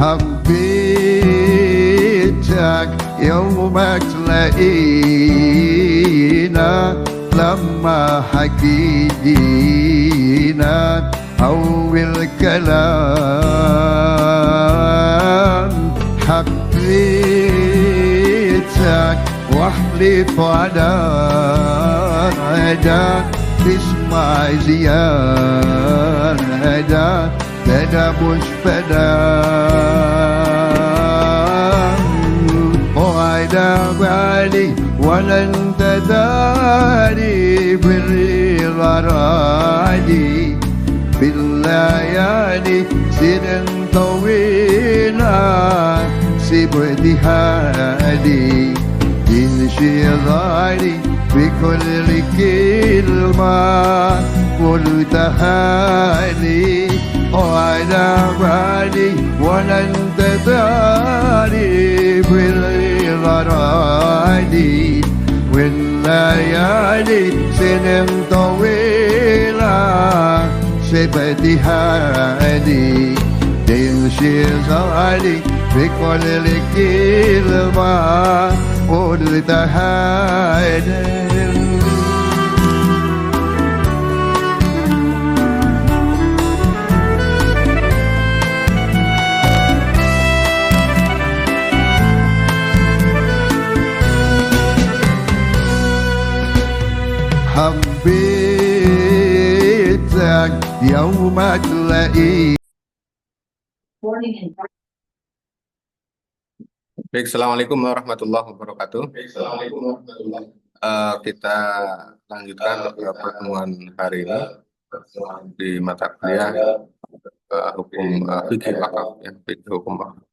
حبيتك يوم تلاقينا لما حكينا أول كلام. حبيتك واحلف على عدا تسمع زيادة ده مش فدام. وعلى بالي ولا انت داري بالغرادي بالليالي سنين طويلة سبتي هادي انشغالي بكل كلمة قلتها لي. وعلى بالي ولا انت داري بالغرادي والليالي سنين طويلة سبتي هادي انشغالي بكل كلمة قلتها لي. حبيتك يوم تلاقي. Baik, Assalamualaikum warahmatullahi wabarakatuh. Kita lanjutkan pertemuan hari ini di mata kuliah hukum fikih wakaf, ya, fikih hukum wakaf.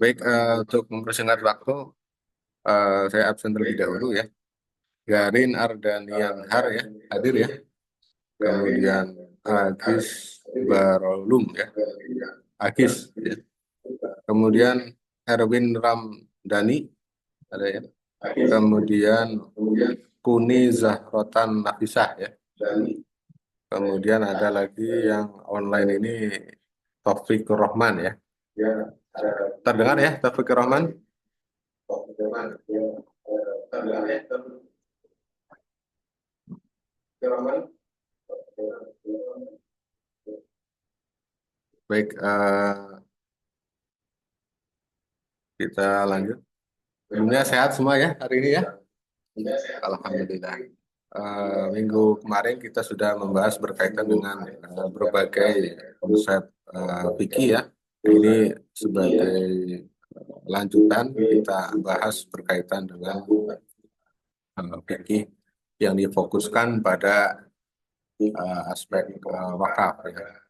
Baik, untuk mempersingkat waktu, saya absen terlebih dahulu ya. Garin Ardanian Har ya, hadir ya. Kemudian Agis Barolum ya, Agis ya. Kemudian Erwin Ramdhani ada ya. Kemudian Kuni Zahrotan Nafisah ya. Kemudian ada lagi yang online ini Taufikur Rahman ya. Terdengar ya Taufikur Rahman? Baik, kita lanjut. Sebelumnya sehat semua ya hari ini ya? Alhamdulillah. Minggu kemarin kita sudah membahas berkaitan dengan berbagai konsep fikih ya. Ini sebagai lanjutan kita bahas berkaitan dengan fikih yang difokuskan pada aspek wakaf ya.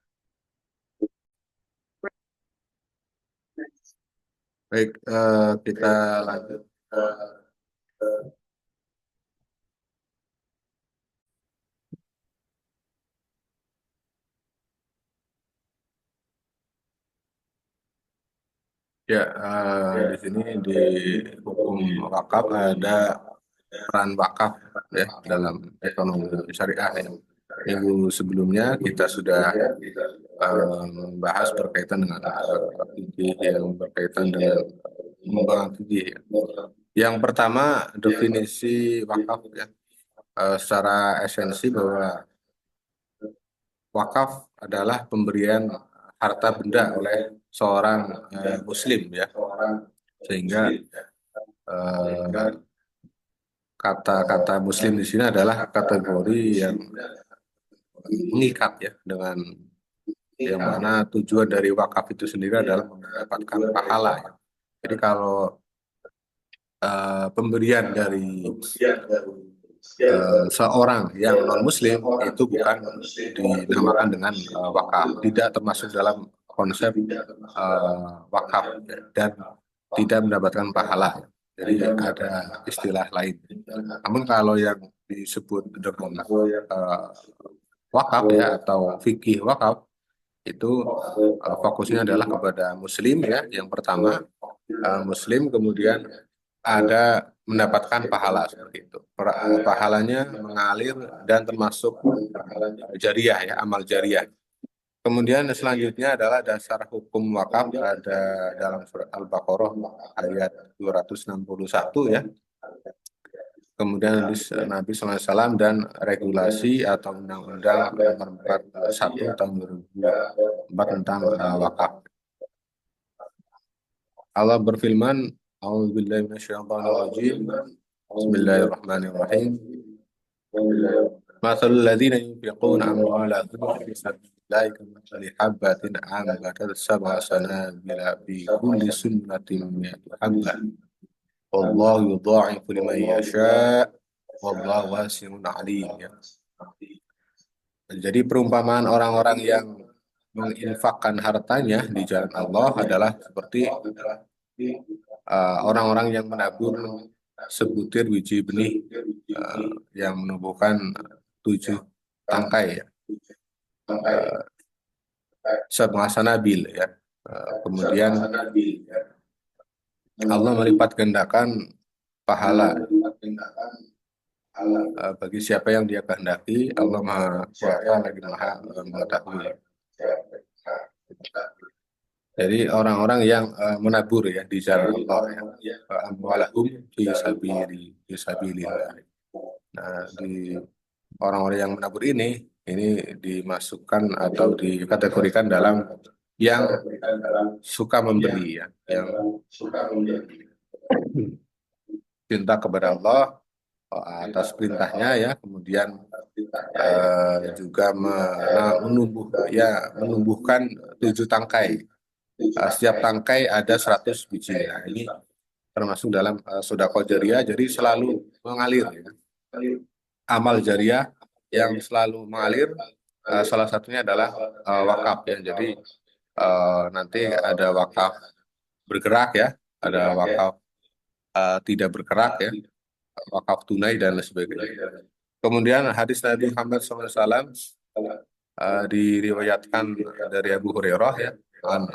Baik, kita lanjut. Ya, di sini di hukum wakaf ada peran wakaf ya dalam ekonomi syariah ya. Minggu sebelumnya kita sudah membahas berkaitan dengan fikih yang berkaitan dengan pengembangan fikih. Yang pertama definisi wakaf ya, secara esensi bahwa wakaf adalah pemberian harta benda oleh seorang muslim ya, sehingga kata-kata muslim di sini adalah kategori yang mengikat ya, dengan yang mana tujuan dari wakaf itu sendiri adalah mendapatkan pahala ya. Jadi kalau pemberian dari seorang yang non muslim itu bukan dinamakan dengan wakaf, tidak termasuk dalam konsep wakaf dan tidak mendapatkan pahala. Jadi ada istilah lain. Namun kalau yang disebut dengan wakaf ya atau fikih wakaf itu fokusnya adalah kepada muslim ya. Yang pertama muslim, kemudian ada mendapatkan pahala seperti itu. Pahalanya mengalir dan termasuk jariah ya, amal jariah. Kemudian selanjutnya adalah dasar hukum wakaf ada dalam surat Al-Baqarah ayat 261 ya. Kemudian Nabi SAW dan regulasi atau undang-undang nomor 41 tahun 2004 tentang wakaf. Allah berfirman, A'udzubillahi minasyaitonirrajim. Bismillahirrahmanirrahim. Mathalul ladzina yunfiquna amwalahum fi sabilillahi kamathali habbatin ambatat sab'a sanabila fi kulli sunnatin mi'atu habbah. Wallahu yudha'ifu liman yasha' wallahu wasi'un 'alim. Jadi perumpamaan orang-orang yang menginfakkan hartanya di jalan Allah adalah seperti orang-orang yang menabur sebutir biji benih yang menumbuhkan 7 tangkai ya. Sab'a sanabil ya. Kemudian Allah melipat gandakan pahala bagi siapa yang dia kehendaki. Allah Maha Kuasa lagi Maha mengetahui. Jadi orang-orang yang menabur ya di jalan Allah ya. Amwalahum fi sabilillah. Nah, di orang-orang yang menabur ini dimasukkan atau dikategorikan dalam yang suka memberi ya, yang cinta kepada Allah atas perintahnya ya, kemudian juga menumbuhkan 7 tangkai. Setiap tangkai ada 100 biji. Nah, ini termasuk dalam sedekah jariyah, jadi selalu mengalir ya. Amal jariyah yang selalu mengalir salah satunya adalah wakaf ya. Jadi nanti ada wakaf bergerak ya, ada wakaf tidak bergerak ya, wakaf tunai dan lain sebagainya. Kemudian hadis Nabi Muhammad SAW diriwayatkan dari Abu Hurairah ya,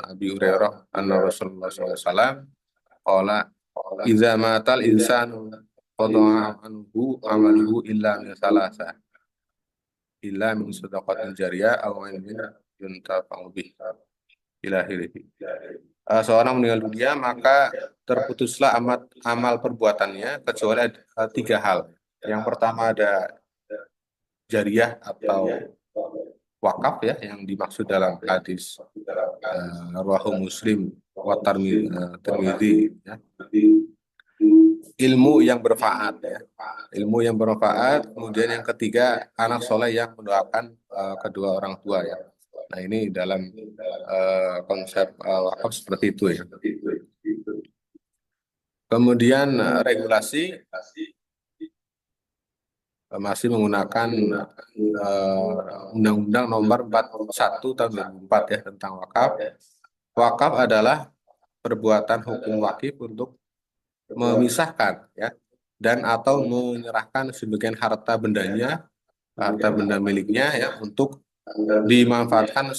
Abi Hurairah anna Rasulullah SAW qala idza matal insanu qada'a anhu amaluhu illa min salasah illa min sadaqatin jariyah aw ilmin yuntafa'u bih ila akhirih. Seorang meninggal dunia maka terputuslah amal perbuatannya kecuali 3 hal. Yang pertama ada jariyah atau wakaf ya, yang dimaksud dalam hadis rawahu Muslim wa Tirmidzi ya. Ilmu yang bermanfaat ya. Ilmu yang bermanfaat. Kemudian yang ketiga anak soleh yang mendoakan kedua orang tua ya. Nah, ini dalam konsep wakaf seperti itu ya. Kemudian regulasi masih menggunakan Undang-Undang Nomor 41 Tahun 2004 ya tentang wakaf. Wakaf adalah perbuatan hukum wakif untuk memisahkan ya dan atau menyerahkan sebagian harta benda miliknya ya untuk dimanfaatkan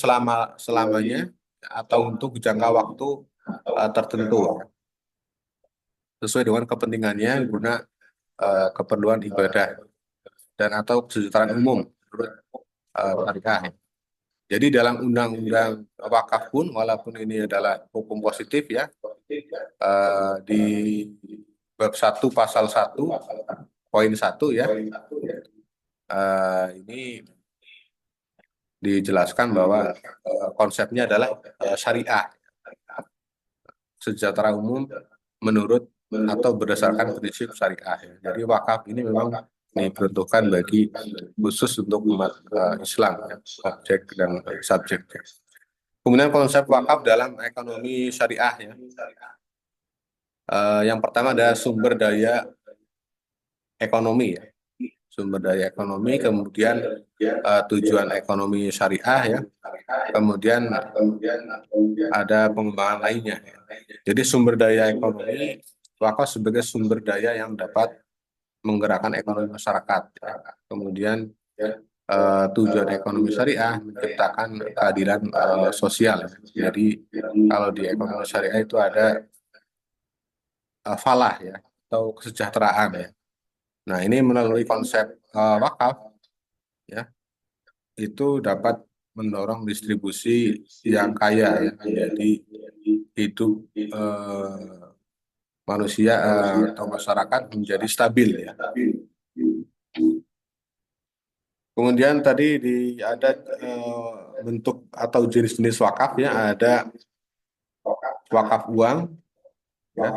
selamanya atau untuk jangka waktu tertentu sesuai dengan kepentingannya guna keperluan ibadah dan atau kesejahteraan umum menurut syariah. Jadi dalam undang-undang wakaf pun walaupun ini adalah hukum positif ya, di bab 1 pasal 1 poin 1 ya, ini dijelaskan bahwa konsepnya adalah syariah, sejahtera umum menurut atau berdasarkan prinsip syariah ya. Jadi wakaf ini memang diperuntukkan bagi khusus untuk umat Islam ya, objek dan subjek ya. Kemudian konsep wakaf dalam ekonomi syariah ya. Yang pertama ada sumber daya ekonomi ya. Sumber daya ekonomi, kemudian tujuan ekonomi syariah ya. Kemudian ada pengembangan lainnya ya. Jadi sumber daya ekonomi wakaf sebagai sumber daya yang dapat menggerakkan ekonomi masyarakat ya. Kemudian tujuan ekonomi syariah menciptakan keadilan sosial. Jadi kalau di ekonomi syariah itu ada falah ya atau kesejahteraan ya. Nah, ini melalui konsep wakaf ya itu dapat mendorong distribusi yang kaya ya, jadi hidup manusia atau masyarakat menjadi stabil ya. Kemudian tadi ada bentuk atau jenis-jenis wakaf ya, ada wakaf uang ya,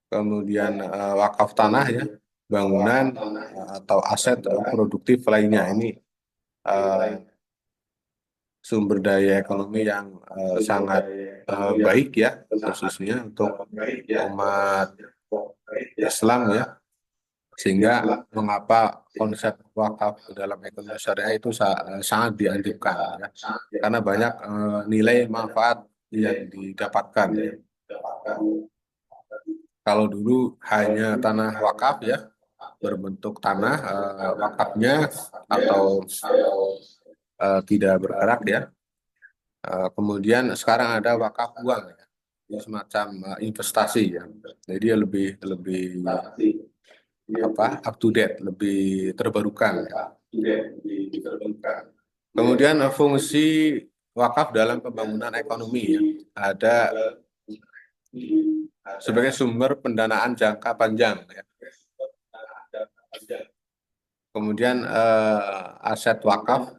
kemudian wakaf tanah ya, bangunan atau aset produktif lainnya. Ini sumber daya ekonomi yang sangat baik ya, khususnya untuk umat Islam ya, sehingga mengapa konsep wakaf dalam ekonomi syariah itu sangat dianjurkan ya, karena banyak nilai manfaat yang didapatkan ya. Kalau dulu hanya tanah wakaf ya, berbentuk tanah wakafnya atau tidak bergerak ya. Kemudian sekarang ada wakaf uang ya, ini semacam investasi ya. Jadi dia lebih up to date, lebih terbarukan ya. Kemudian fungsi wakaf dalam pembangunan ekonomi ya, ada sebagai sumber pendanaan jangka panjang ya. Kemudian aset wakaf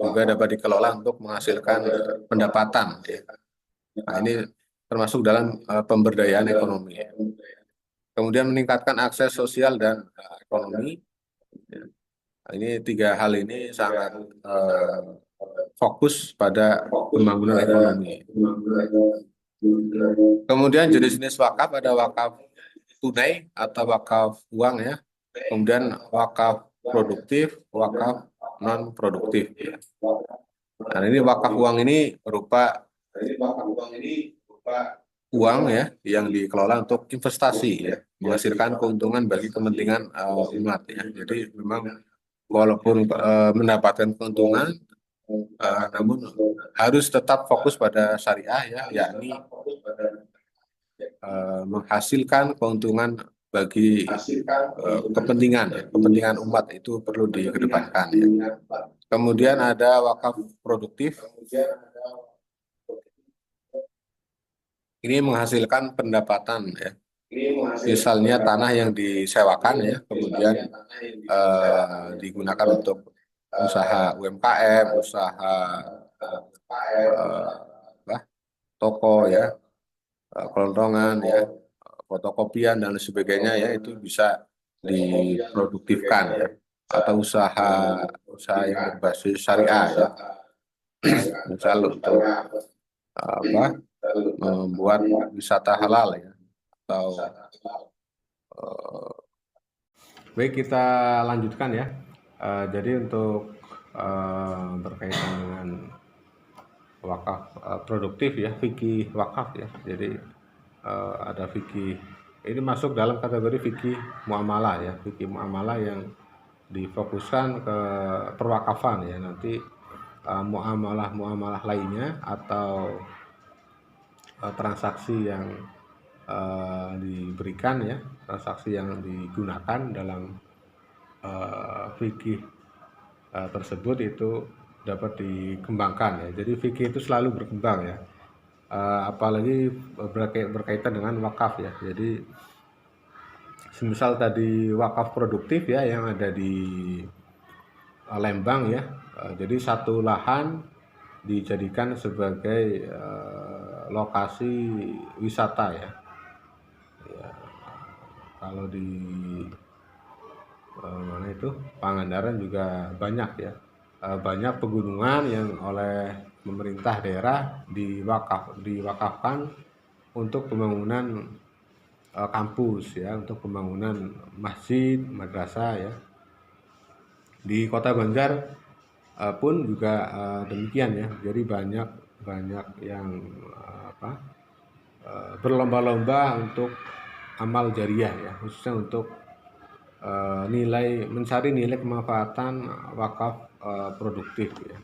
juga dapat dikelola untuk menghasilkan pendapatan ya. Nah, ini termasuk dalam pemberdayaan ekonomi ya. Kemudian meningkatkan akses sosial dan ekonomi ya. Nah, ini tiga hal ini sangat fokus pada pembangunan ekonomi. Kemudian jenis-jenis wakaf, ada wakaf tunai atau wakaf uang ya, kemudian wakaf produktif, wakaf non produktif ya. Nah, ini wakaf uang ini berupa uang ya yang dikelola untuk investasi ya, menghasilkan keuntungan bagi kepentingan umat ya. Jadi memang walaupun mendapatkan keuntungan, namun harus tetap fokus pada syariah ya, yakni menghasilkan keuntungan bagi kepentingan umat, itu perlu dikedepankan ya. Kemudian ada wakaf produktif, ini menghasilkan pendapatan ya. Misalnya tanah yang disewakan ya, kemudian digunakan untuk usaha UMKM, usaha toko ya, kelontongan ya, fotokopian dan sebagainya ya, itu bisa diproduktifkan ya, atau usaha yang berbasis syariah ya, misal untuk membuat wisata halal ya, atau baik, kita lanjutkan ya. Jadi untuk berkaitan dengan wakaf produktif ya, fikih wakaf ya. Jadi ada fikih, ini masuk dalam kategori fikih muamalah ya, fikih muamalah yang difokuskan ke perwakafan ya. Nanti muamalah lainnya atau transaksi yang diberikan ya, transaksi yang digunakan dalam fikih tersebut itu dapat dikembangkan ya. Jadi fikih itu selalu berkembang ya, apalagi berkaitan dengan wakaf ya. Jadi semisal tadi wakaf produktif ya yang ada di Lembang ya, jadi satu lahan dijadikan sebagai lokasi wisata ya. Kalau di mana itu Pangandaran juga banyak ya, banyak pegunungan yang oleh pemerintah daerah diwakafkan untuk pembangunan kampus ya, untuk pembangunan masjid, madrasah ya. Di Kota Banjar pun juga demikian ya. Jadi banyak yang berlomba-lomba untuk amal jariah ya, khususnya untuk mencari nilai kemanfaatan wakaf produktif ya.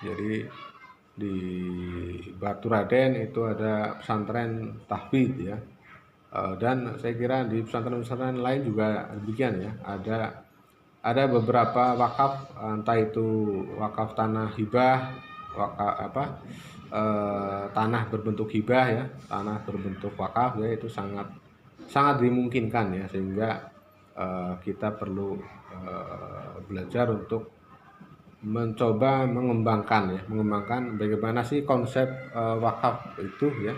Jadi di Batu Raden itu ada pesantren tahfidz ya, dan saya kira di pesantren lain juga demikian ya, ada ada beberapa wakaf, entah itu wakaf tanah hibah, wakaf tanah berbentuk hibah ya, tanah berbentuk wakaf ya, itu sangat dimungkinkan ya, sehingga kita perlu belajar untuk mencoba mengembangkan bagaimana sih konsep wakaf itu ya,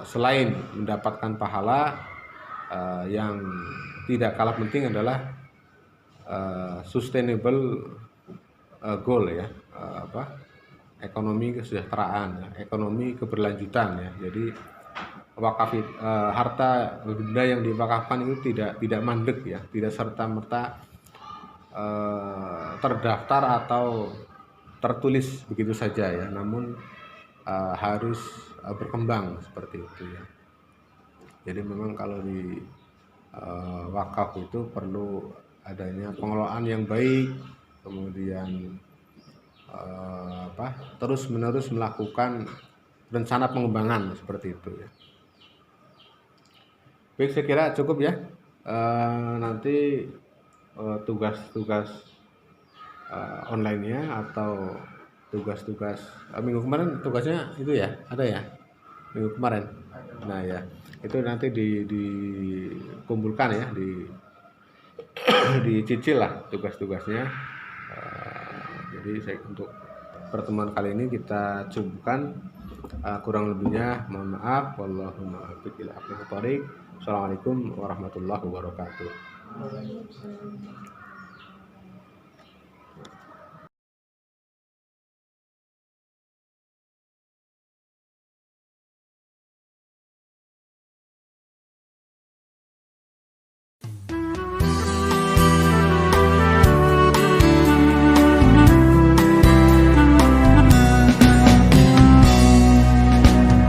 selain mendapatkan pahala, yang tidak kalah penting adalah sustainable goal ya, ekonomi kesejahteraan ya, ekonomi keberlanjutan ya. Jadi wakaf harta benda yang diwakafkan itu tidak mandek ya, tidak serta-merta terdaftar atau tertulis begitu saja ya, namun harus berkembang seperti itu ya. Jadi memang kalau di wakaf itu perlu adanya pengelolaan yang baik, kemudian terus-menerus melakukan rencana pengembangan seperti itu ya. Baik, saya kira cukup ya. Nanti tugas-tugas online-nya atau tugas-tugas minggu kemarin tugasnya itu ya, ada ya minggu kemarin. Nah ya, itu nanti dikumpulkan ya, dicicil lah tugas-tugasnya. Jadi saya untuk pertemuan kali ini kita cukupkan, kurang lebihnya mohon maaf. Wallahu muwaffiq ila aqwamit thoriq. Assalamualaikum warahmatullahi wabarakatuh.